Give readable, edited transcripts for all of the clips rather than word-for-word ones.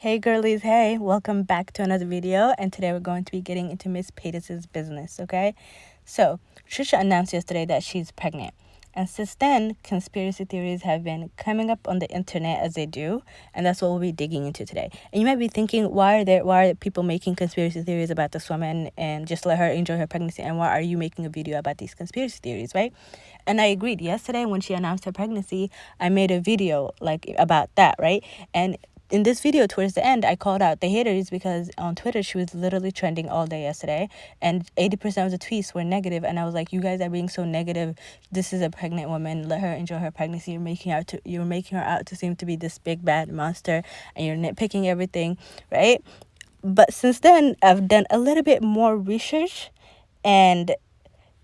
Hey girlies, hey, welcome back to another video, and today we're going to be getting into Miss Paytas' business, okay? So, Trisha announced yesterday that she's pregnant, and since then, conspiracy theories have been coming up on the internet as they do, and that's what we'll be digging into today. And you might be thinking, why are people making conspiracy theories about this woman and just let her enjoy her pregnancy, and why are you making a video about these conspiracy theories, right? And I agreed. Yesterday when she announced her pregnancy, I made a video about that, right? And in this video towards the end, I called out the haters because on Twitter she was literally trending all day yesterday, and 80% of the tweets were negative, and I was like, you guys are being so negative. This is a pregnant woman, let her enjoy her pregnancy. You're making her out to seem to be this big bad monster, and you're nitpicking everything, right? But since then, I've done a little bit more research, and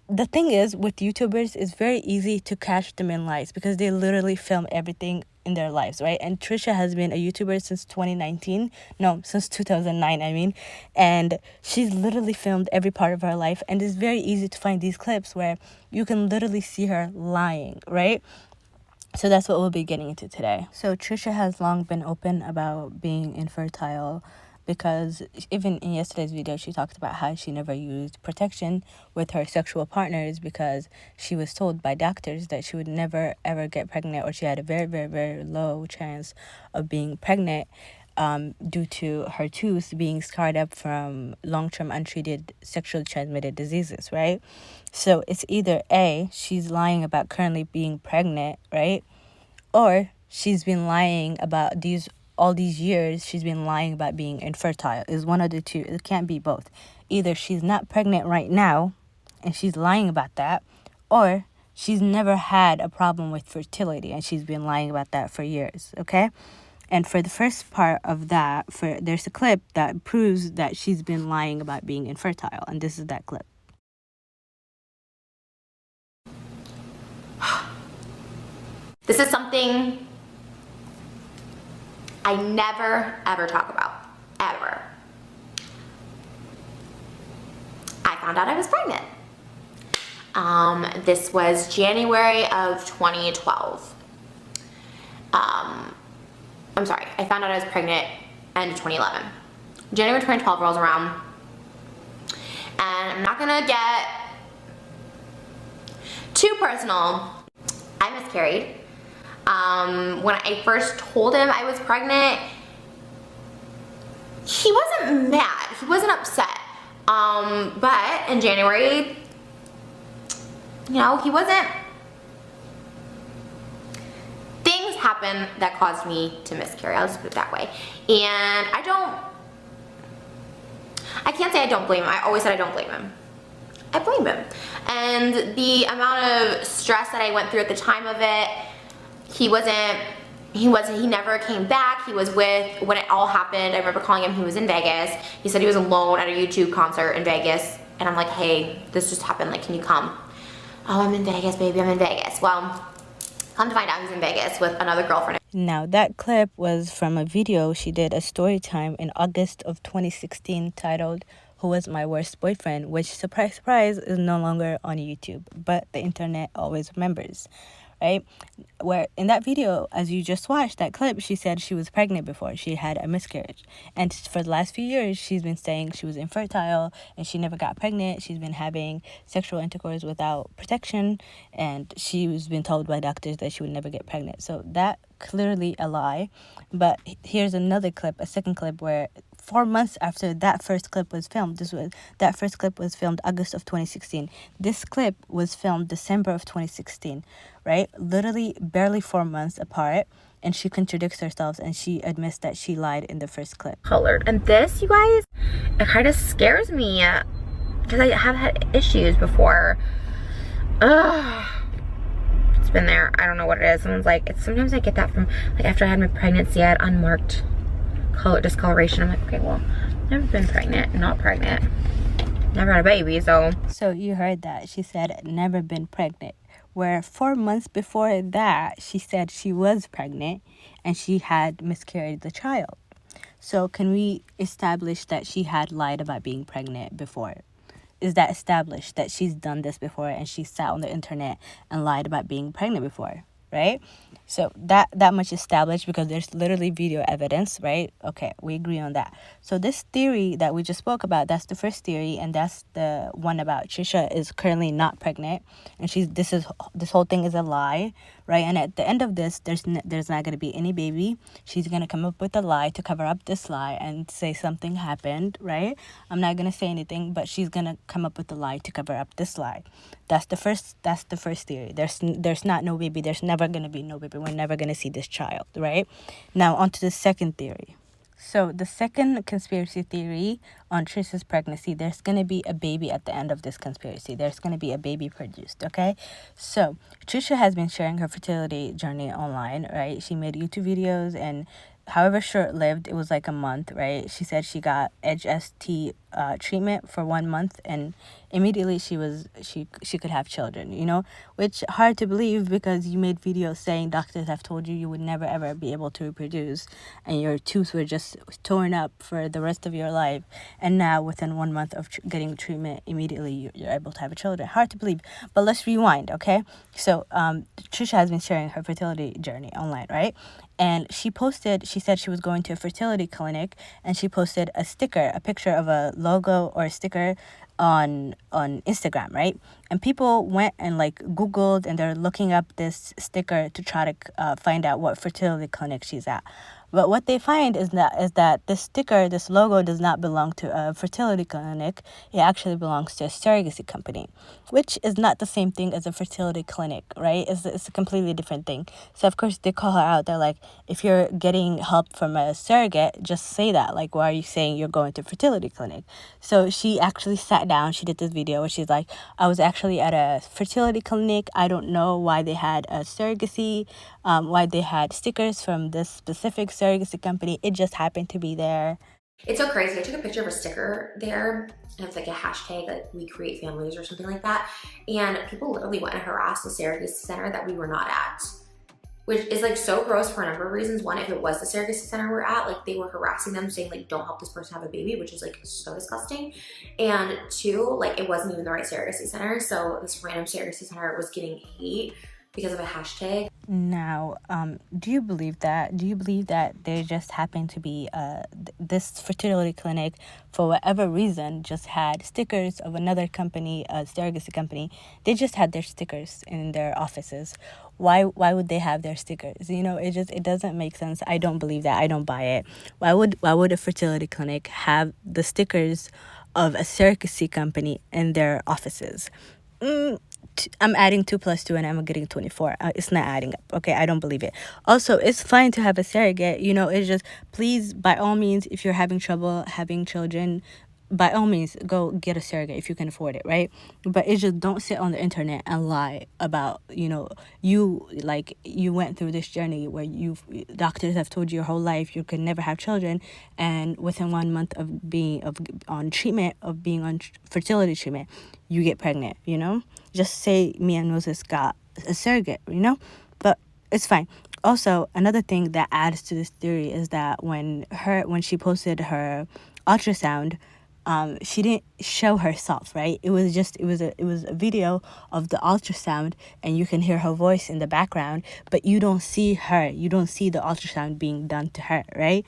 the thing is, with YouTubers, it's very easy to catch them in lies because they literally film everything in their lives, right? And Trisha has been a YouTuber since 2019. No, since 2009, I mean. And she's literally filmed every part of her life. And it's very easy to find these clips where you can literally see her lying, right? So that's what we'll be getting into today. So Trisha has long been open about being infertile because even in yesterday's video, she talked about how she never used protection with her sexual partners because she was told by doctors that she would never, ever get pregnant, or she had a very, very, very low chance of being pregnant due to her tooth being scarred up from long-term untreated sexually transmitted diseases, right? So it's either A, she's lying about currently being pregnant, right? Or she's been lying about all these years, she's been lying about being infertile. Is one of the two. It can't be both. Either she's not pregnant right now and she's lying about that, or she's never had a problem with fertility and she's been lying about that for years, okay? And for the first part of that, there's a clip that proves that she's been lying about being infertile, and this is that clip. This is something I never, ever talk about, ever. I found out I was pregnant. This was January of 2012. I'm sorry, I found out I was pregnant end of 2011. January 2012 rolls around, and I'm not gonna get too personal. I miscarried. When I first told him I was pregnant, he wasn't mad, he wasn't upset. But in January, he wasn't. Things happened that caused me to miscarry, I'll just put it that way. And I can't say I don't blame him. I always said I don't blame him. I blame him. And the amount of stress that I went through at the time of it, he never came back. He was when it all happened, I remember calling him, he was in Vegas. He said he was alone at a YouTube concert in Vegas. And I'm like, hey, this just happened, like, can you come? Oh, I'm in Vegas, baby, I'm in Vegas. Well, come to find out he's in Vegas with another girlfriend. Now, that clip was from a video she did, a story time in August of 2016 titled, "Who Was My Worst Boyfriend?" which, surprise, surprise, is no longer on YouTube, but the internet always remembers, right? Where in that video, as you just watched that clip, she said she was pregnant before. She had a miscarriage. And for the last few years, she's been saying she was infertile and she never got pregnant. She's been having sexual intercourse without protection, and she's been told by doctors that she would never get pregnant. So that clearly a lie. But here's another clip, a second clip, where 4 months after that first clip was filmed, that first clip was filmed August of 2016. This clip was filmed December of 2016, right? Literally barely 4 months apart, and she contradicts herself and she admits that she lied in the first clip. Colored. And this, you guys, it kind of scares me because I have had issues before. Ugh. It's been there. I don't know what it is. Someone's like, sometimes I get that from, like, after I had my pregnancy, I had unmarked color discoloration. I'm like, okay, well, never been pregnant, not pregnant, never had a baby, so you heard that. She said never been pregnant, where 4 months before that she said she was pregnant and she had miscarried the child. So can we establish that she had lied about being pregnant before? Is that established that she's done this before and she sat on the internet and lied about being pregnant before, right? So that much established because there's literally video evidence, right? Okay, we agree on that. So this theory that we just spoke about, that's the first theory, and that's the one about Trisha is currently not pregnant, and this whole thing is a lie, right? And at the end of this, there's not going to be any baby. She's going to come up with a lie to cover up this lie and say something happened, right? I'm not going to say anything, but she's going to come up with a lie to cover up this lie. That's the first theory. There's not no baby. There's never going to be no baby. We're never going to see this child, right? Now on to the second theory. So the second conspiracy theory on Trisha's pregnancy, there's going to be a baby at the end of this conspiracy. There's going to be a baby produced, okay? So Trisha has been sharing her fertility journey online, right? She made YouTube videos, and however short-lived, it was like a month, right? She said she got HST treatment for 1 month, and immediately she could have children, which hard to believe because you made videos saying doctors have told you would never ever be able to reproduce, and your tubes were just torn up for the rest of your life, and now within 1 month of getting treatment, immediately you're able to have a children. Hard to believe, but let's rewind, okay? So Trisha has been sharing her fertility journey online, right? And she said she was going to a fertility clinic, and she posted a picture of a logo or a sticker on Instagram, right? And people went and like Googled, and they're looking up this sticker to try to find out what fertility clinic she's at. But what they find is that this sticker, this logo, does not belong to a fertility clinic. It actually belongs to a surrogacy company, which is not the same thing as a fertility clinic, right? It's a completely different thing. So of course they call her out. They're like, if you're getting help from a surrogate, just say that. Like, why are you saying you're going to a fertility clinic? So she actually sat down. She did this video where she's like, I was actually at a fertility clinic. I don't know why they had a surrogacy, why they had stickers from this specific surrogacy company. It just happened to be there. It's so crazy. I took a picture of a sticker there, and it's like a hashtag, like we create families or something like that. And people literally went and harassed the surrogacy center that we were not at, which is like so gross for a number of reasons. One, if it was the surrogacy center we're at, like they were harassing them saying like, don't help this person have a baby, which is like so disgusting. And two, like it wasn't even the right surrogacy center. So this random surrogacy center was getting hate because of a hashtag. Now, do you believe that? Do you believe that there just happened to be this fertility clinic, for whatever reason, just had stickers of another company, a surrogacy company? They just had their stickers in their offices. Why would they have their stickers? It doesn't make sense. I don't believe that. I don't buy it. Why would a fertility clinic have the stickers of a surrogacy company in their offices? I'm adding 2 plus 2 and I'm getting 24. It's not adding up. Okay, I don't believe it. Also, it's fine to have a surrogate. It's just, please, by all means, if you're having trouble having children, by all means, go get a surrogate if you can afford it, right? But it's just, don't sit on the internet and lie about, you went through this journey where doctors have told you your whole life you can never have children, and within 1 month of being on fertility treatment, you get pregnant, Just say me and Moses got a surrogate, But it's fine. Also, another thing that adds to this theory is that when she posted her ultrasound, she didn't show herself, right? It was a video of the ultrasound, and you can hear her voice in the background, but you don't see her. You don't see the ultrasound being done to her, right?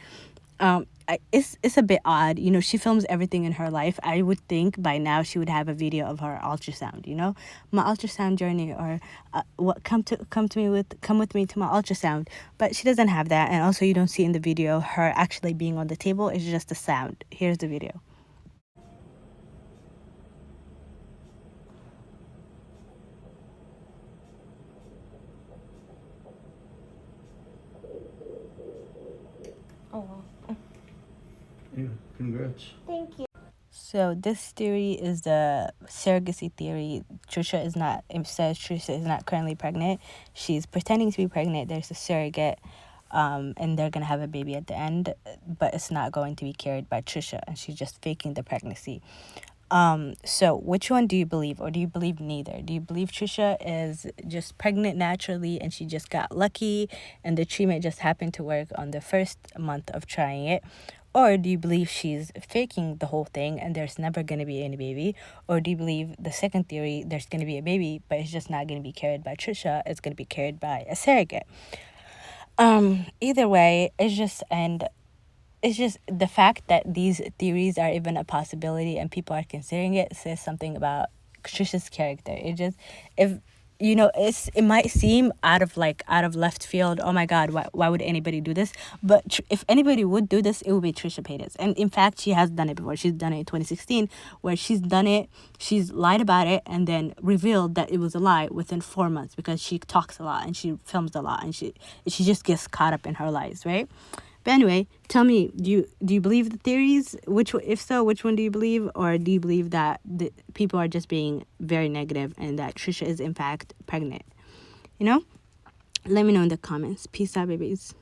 It's a bit odd. She films everything in her life. I would think by now she would have a video of her ultrasound, my ultrasound journey, or come with me to my ultrasound. But she doesn't have that, and also you don't see in the video her actually being on the table. It's just a sound. Here's the video. Oh, yeah, congrats. Thank you. So this theory is the surrogacy theory. It says Trisha is not currently pregnant. She's pretending to be pregnant. There's a surrogate, and they're gonna have a baby at the end, but it's not going to be carried by Trisha, and she's just faking the pregnancy. So which one do you believe, or do you believe neither? Do you believe Trisha is just pregnant naturally and she just got lucky and the treatment just happened to work on the first month of trying it? Or do you believe she's faking the whole thing and there's never going to be any baby? Or do you believe the second theory, there's going to be a baby, but it's just not going to be carried by Trisha, it's going to be carried by a surrogate? Either way, it's just the fact that these theories are even a possibility and people are considering it says something about Trisha's character. It just, if you know, it might seem out of left field. Oh my God, why would anybody do this? But if anybody would do this, it would be Trisha Paytas. And in fact, she has done it before. She's done it in 2016, where she's lied about it and then revealed that it was a lie within 4 months, because she talks a lot and she films a lot and she just gets caught up in her lies, right? But anyway, tell me, do you believe the theories? If so, which one do you believe? Or do you believe that the people are just being very negative and that Trisha is in fact pregnant? You know? Let me know in the comments. Peace out, babies.